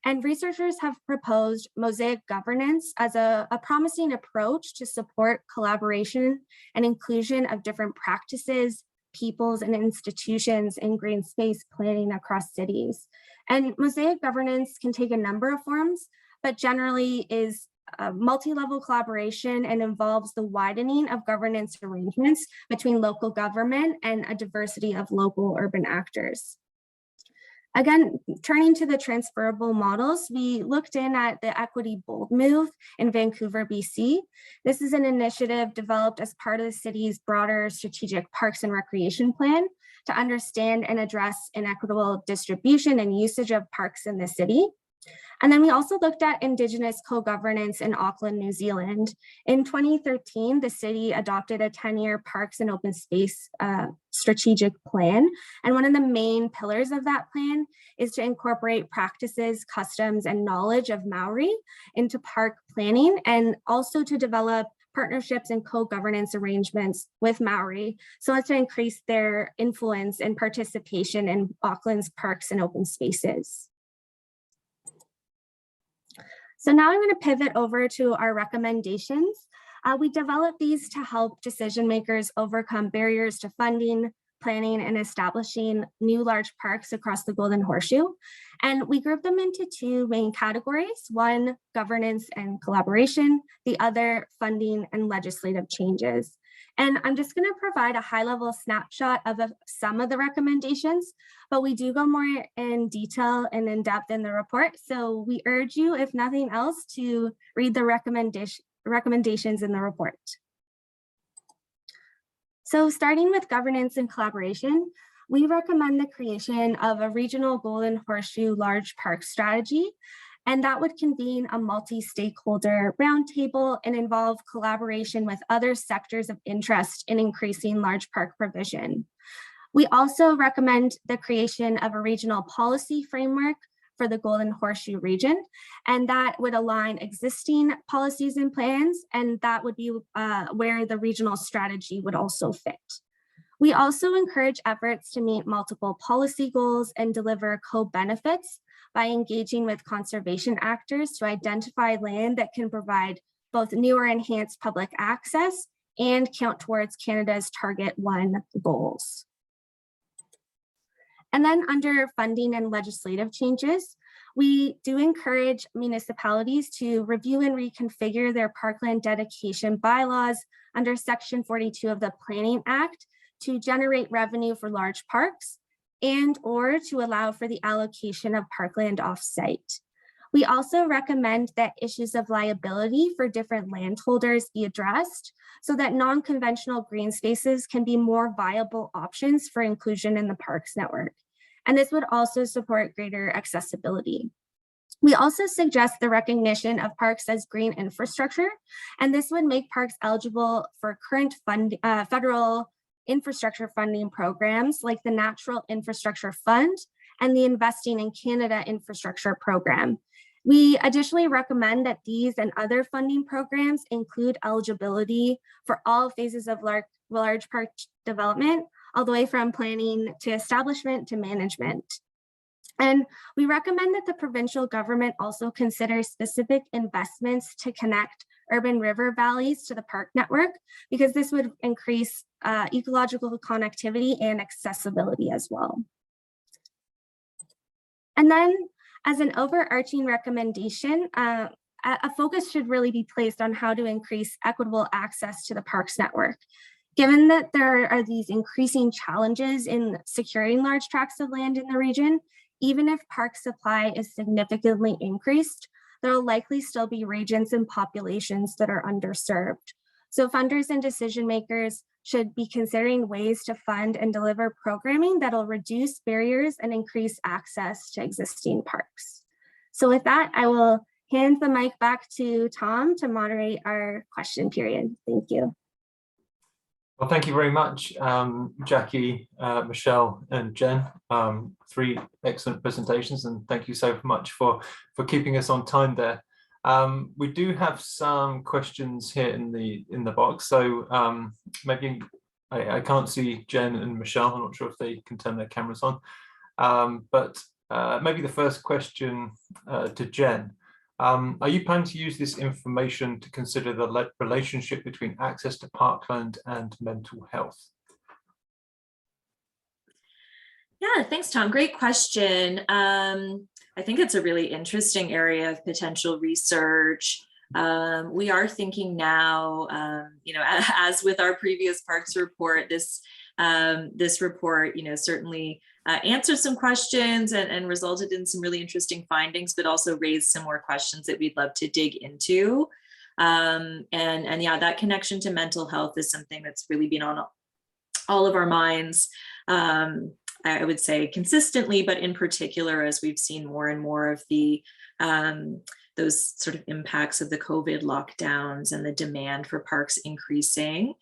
And researchers have proposed mosaic governance as a promising approach to support collaboration and inclusion of different practices, peoples, and institutions in green space planning across cities. And mosaic governance can take a number of forms, but generally is multi-level collaboration and involves the widening of governance arrangements between local government and a diversity of local urban actors. Again, turning to the transferable models, we looked in at the Equity Bold Move in Vancouver, BC. This is an initiative developed as part of the city's broader strategic parks and recreation plan to understand and address inequitable distribution and usage of parks in the city. And then we also looked at Indigenous co-governance in Auckland, New Zealand. In 2013, the city adopted a 10-year parks and open space strategic plan. And one of the main pillars of that plan is to incorporate practices, customs, and knowledge of Maori into park planning, and also to develop partnerships and co-governance arrangements with Maori so as to increase their influence and participation in Auckland's parks and open spaces. So now I'm going to pivot over to our recommendations. We developed these to help decision makers overcome barriers to funding, planning, and establishing new large parks across the Golden Horseshoe. And we grouped them into two main categories: one, governance and collaboration; the other, funding and legislative changes. And I'm just going to provide a high-level snapshot of some of the recommendations, but we do go more in detail and in depth in the report. So we urge you, if nothing else, to read the recommendations in the report. So starting with governance and collaboration, we recommend the creation of a regional Golden Horseshoe large park strategy, and that would convene a multi-stakeholder roundtable and involve collaboration with other sectors of interest in increasing large park provision. We also recommend the creation of a regional policy framework for the Golden Horseshoe region, and that would align existing policies and plans, and that would be where the regional strategy would also fit. We also encourage efforts to meet multiple policy goals and deliver co-benefits by engaging with conservation actors to identify land that can provide both new or enhanced public access and count towards Canada's Target 1 goals. And then under funding and legislative changes, we do encourage municipalities to review and reconfigure their parkland dedication bylaws under Section 42 of the Planning Act to generate revenue for large parks and or to allow for the allocation of parkland off-site. We also recommend that issues of liability for different landholders be addressed so that non-conventional green spaces can be more viable options for inclusion in the parks network. And this would also support greater accessibility. We also suggest the recognition of parks as green infrastructure, and this would make parks eligible for current federal infrastructure funding programs like the Natural Infrastructure Fund and the Investing in Canada Infrastructure Program. We additionally recommend that these and other funding programs include eligibility for all phases of large park development, all the way from planning to establishment to management. And we recommend that the provincial government also consider specific investments to connect urban river valleys to the park network, because this would increase ecological connectivity and accessibility as well. And then as an overarching recommendation, a focus should really be placed on how to increase equitable access to the parks network. Given that there are these increasing challenges in securing large tracts of land in the region, even if park supply is significantly increased, there will likely still be regions and populations that are underserved. So funders and decision makers should be considering ways to fund and deliver programming that will reduce barriers and increase access to existing parks. So with that, I will hand the mic back to Tom to moderate our question period. Thank you. Well, thank you very much, Jackie, Michelle, and Jen. Three excellent presentations, and thank you so much for keeping us on time there. We do have some questions here in the box, so maybe I can't see Jen and Michelle. I'm not sure if they can turn their cameras on. But maybe the first question to Jen. Are you planning to use this information to consider the relationship between access to parkland and mental health? Yeah, thanks, Tom. Great question. I think it's a really interesting area of potential research. We are thinking now, as with our previous parks report, this report, certainly answered some questions and resulted in some really interesting findings, but also raised some more questions that we'd love to dig into. And yeah, that connection to mental health is something that's really been on all of our minds. I would say consistently, but in particular, as we've seen more and more of the those sort of impacts of the COVID lockdowns and the demand for parks increasing.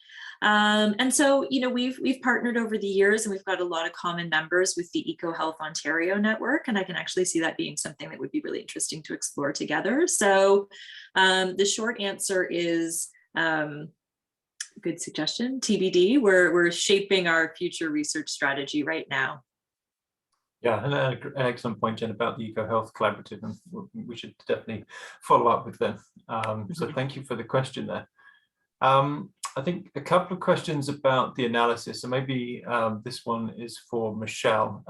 And so, we've partnered over the years, and we've got a lot of common members with the EcoHealth Ontario network, and I can actually see that being something that would be really interesting to explore together. So the short answer is, good suggestion, TBD. We're shaping our future research strategy right now. Yeah, and an excellent point, Jen, about the EcoHealth Collaborative, and we should definitely follow up with them. So thank you for the question there. I think a couple of questions about the analysis, so maybe this one is for Michelle.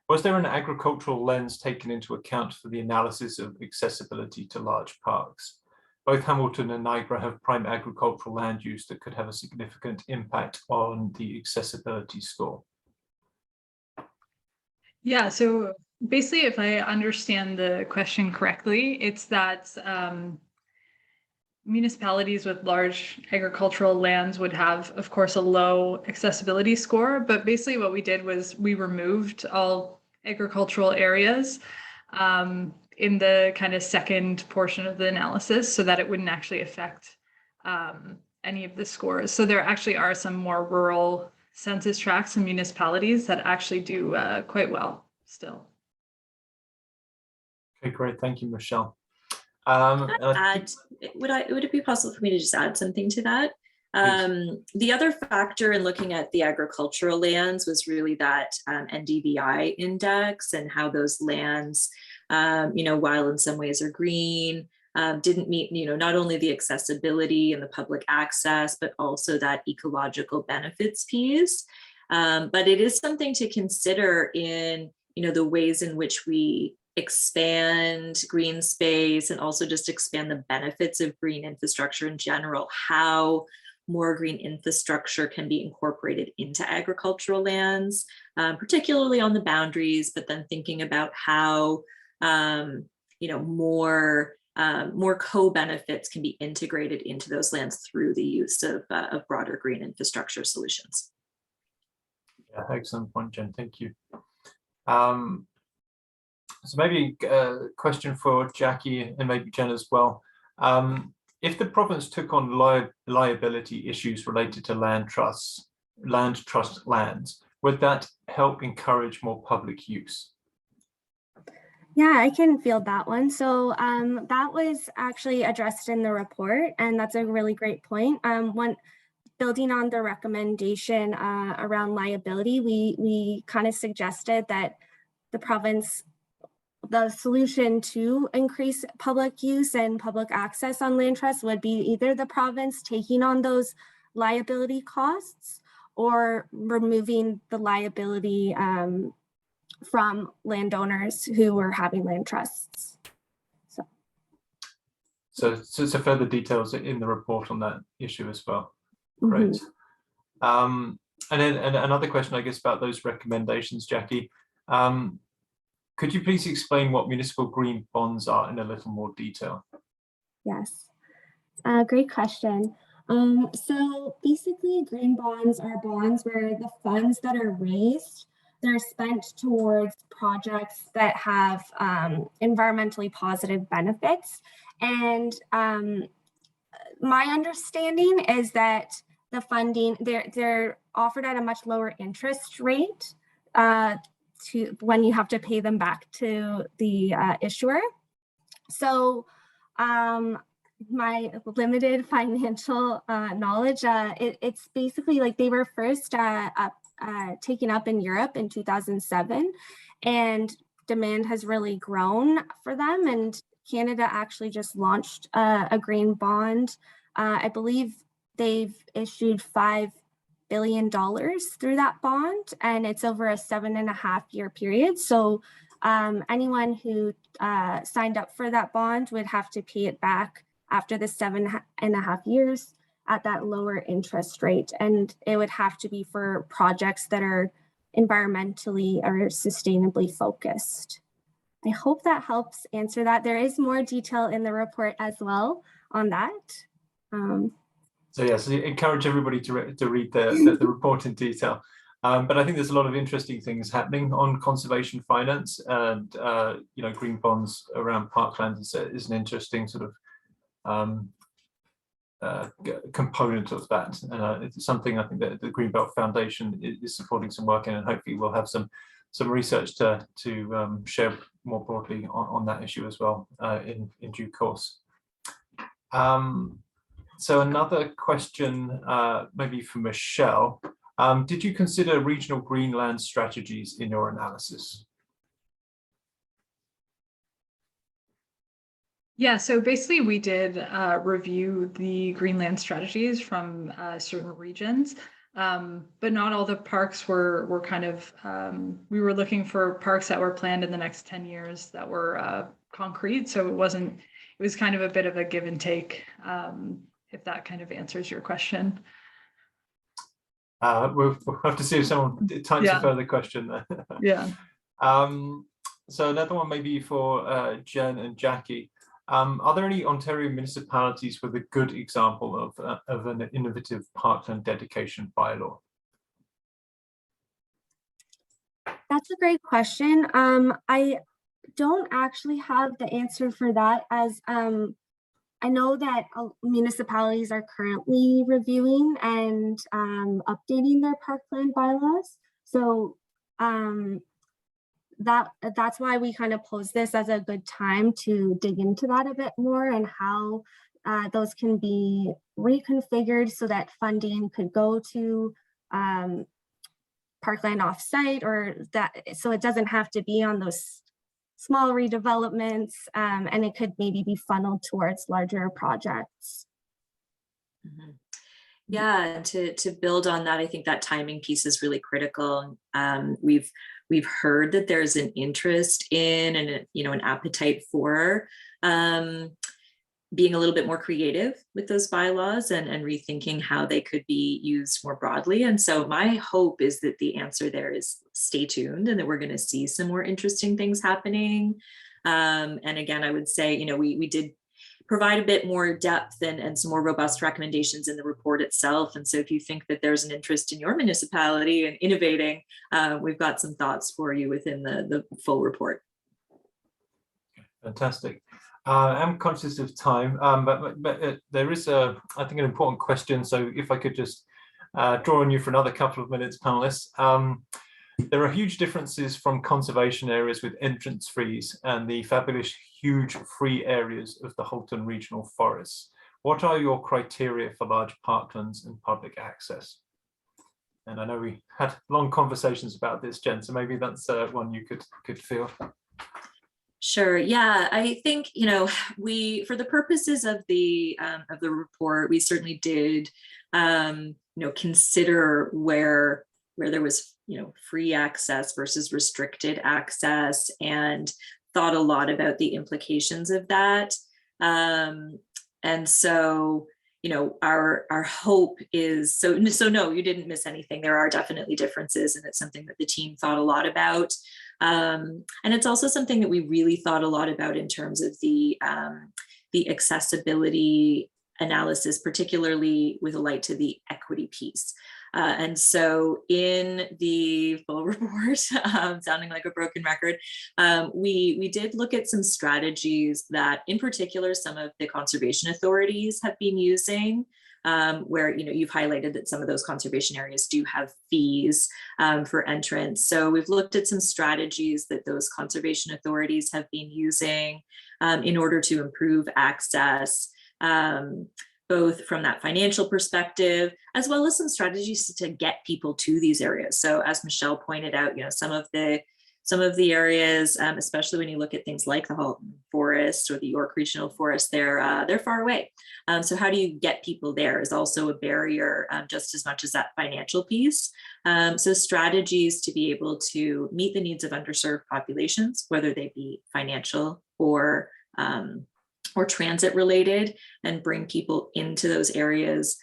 Was there an agricultural lens taken into account for the analysis of accessibility to large parks? Both Hamilton and Niagara have prime agricultural land use that could have a significant impact on the accessibility score. Yeah, so basically, if I understand the question correctly, it's that municipalities with large agricultural lands would have, of course, a low accessibility score. But basically what we did was we removed all agricultural areas in the kind of second portion of the analysis so that it wouldn't actually affect any of the scores. So there actually are some more rural census tracts and municipalities that actually do quite well still. Okay, great. Thank you, Michelle. Would it be possible for me to just add something to that? The other factor in looking at the agricultural lands was really that NDVI index and how those lands, while in some ways are green, didn't meet, not only the accessibility and the public access, but also that ecological benefits piece. But it is something to consider in, the ways in which we expand green space and also just expand the benefits of green infrastructure in general, how more green infrastructure can be incorporated into agricultural lands, particularly on the boundaries, but then thinking about how, more co-benefits can be integrated into those lands through the use of broader green infrastructure solutions. Yeah, excellent point, Jen. Thank you. So maybe a question for Jackie and maybe Jen as well. If the province took on liability issues related to land trust lands, would that help encourage more public use? Yeah, I can field that one. So that was actually addressed in the report, and that's a really great point. Building on the recommendation around liability, we kind of suggested that the solution to increase public use and public access on land trusts would be either the province taking on those liability costs or removing the liability from landowners who were having land trusts. So further details in the report on that issue as well. Great. And then another question, I guess, about those recommendations, Jackie. Could you please explain what municipal green bonds are in a little more detail? Yes, great question. So basically, green bonds are bonds where the funds that are raised, they're spent towards projects that have environmentally positive benefits. And my understanding is that the funding, they're offered at a much lower interest rate when you have to pay them back to the issuer. So my limited financial knowledge, it's basically like they were first taken up in Europe in 2007, and demand has really grown for them. And Canada actually just launched a green bond. I believe they've issued $5 billion through that bond, and it's over a 7.5-year period. So anyone who signed up for that bond would have to pay it back after the 7.5 years at that lower interest rate. And it would have to be for projects that are environmentally or sustainably focused. I hope that helps answer that. There is more detail in the report as well on that. So yes, I encourage everybody to read the report in detail. But I think there's a lot of interesting things happening on conservation finance, and you know, green bonds around Parkland is an interesting sort of component of that. It's something I think that the Greenbelt Foundation is supporting some work in, and hopefully we'll have some research to share more broadly on that issue as well in due course. So another question, maybe for Michelle. Did you consider regional greenland strategies in your analysis? Yeah, so basically we did review the greenland strategies from certain regions, but not all the parks were kind of, we were looking for parks that were planned in the next 10 years that were concrete. So it was kind of a bit of a give and take, if that kind of answers your question. We'll have to see if someone types a further question there. Yeah. So another one maybe for Jen and Jackie. Are there any Ontario municipalities with a good example of an innovative parkland dedication bylaw? That's a great question. I don't actually have the answer for that, as I know that municipalities are currently reviewing and updating their parkland bylaws. So that's why we kind of pose this as a good time to dig into that a bit more, and how those can be reconfigured so that funding could go to parkland offsite, or that, so it doesn't have to be on those small redevelopments, and it could maybe be funneled towards larger projects. Mm-hmm. Yeah, and to build on that, I think that timing piece is really critical. We've heard that there's an interest in, and an appetite for being a little bit more creative with those bylaws and rethinking how they could be used more broadly. And so my hope is that the answer there is stay tuned, and that we're going to see some more interesting things happening. And again, I would say, we did provide a bit more depth and some more robust recommendations in the report itself. And so if you think that there's an interest in your municipality in innovating, we've got some thoughts for you within the full report. Fantastic. I'm conscious of time, but there is I think an important question. So if I could just draw on you for another couple of minutes, panelists. There are huge differences from conservation areas with entrance fees and the fabulous huge free areas of the Halton Regional Forests. What are your criteria for large parklands and public access? And I know we had long conversations about this, Jen, so maybe that's one you could field. Sure. Yeah, I think, we, for the purposes of the report, we certainly did, consider where there was, free access versus restricted access, and thought a lot about the implications of that. And so, our hope is, so no, you didn't miss anything. There are definitely differences, and it's something that the team thought a lot about. And it's also something that we really thought a lot about in terms of the accessibility analysis, particularly with a light to the equity piece. And so in the full report, sounding like a broken record, we did look at some strategies that in particular some of the conservation authorities have been using, where you've highlighted that some of those conservation areas do have fees for entrance. So we've looked at some strategies that those conservation authorities have been using in order to improve access. both from that financial perspective, as well as some strategies to get people to these areas. So as Michelle pointed out, some of the areas, especially when you look at things like the Halton Forest or the York Regional Forest, they're far away. So how do you get people there is also a barrier, just as much as that financial piece. So strategies to be able to meet the needs of underserved populations, whether they be financial or transit related, and bring people into those areas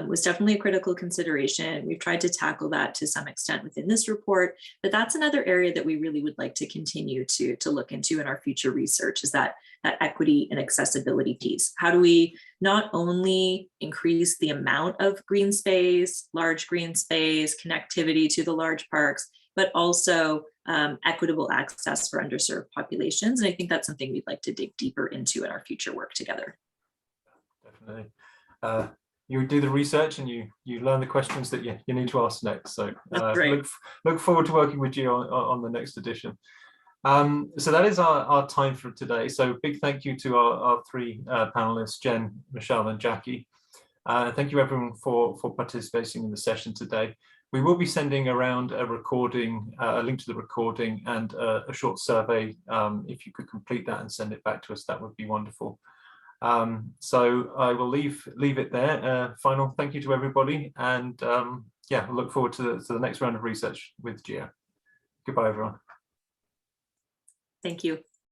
was definitely a critical consideration. We've tried to tackle that to some extent within this report, but that's another area that we really would like to continue to look into in our future research, is that equity and accessibility piece. How do we not only increase the amount of green space, large green space, connectivity to the large parks, but also equitable access for underserved populations. And I think that's something we'd like to dig deeper into in our future work together. Definitely. You do the research and you learn the questions that you need to ask next. So look forward to working with you on the next edition. So that is our time for today. So big thank you to our three panelists, Jen, Michelle and Jackie. Thank you everyone for participating in the session today. We will be sending around a recording, a link to the recording and a short survey. If you could complete that and send it back to us, that would be wonderful. So I will leave it there. Final thank you to everybody, and yeah, look forward to the next round of research with Gia. Goodbye, everyone. Thank you.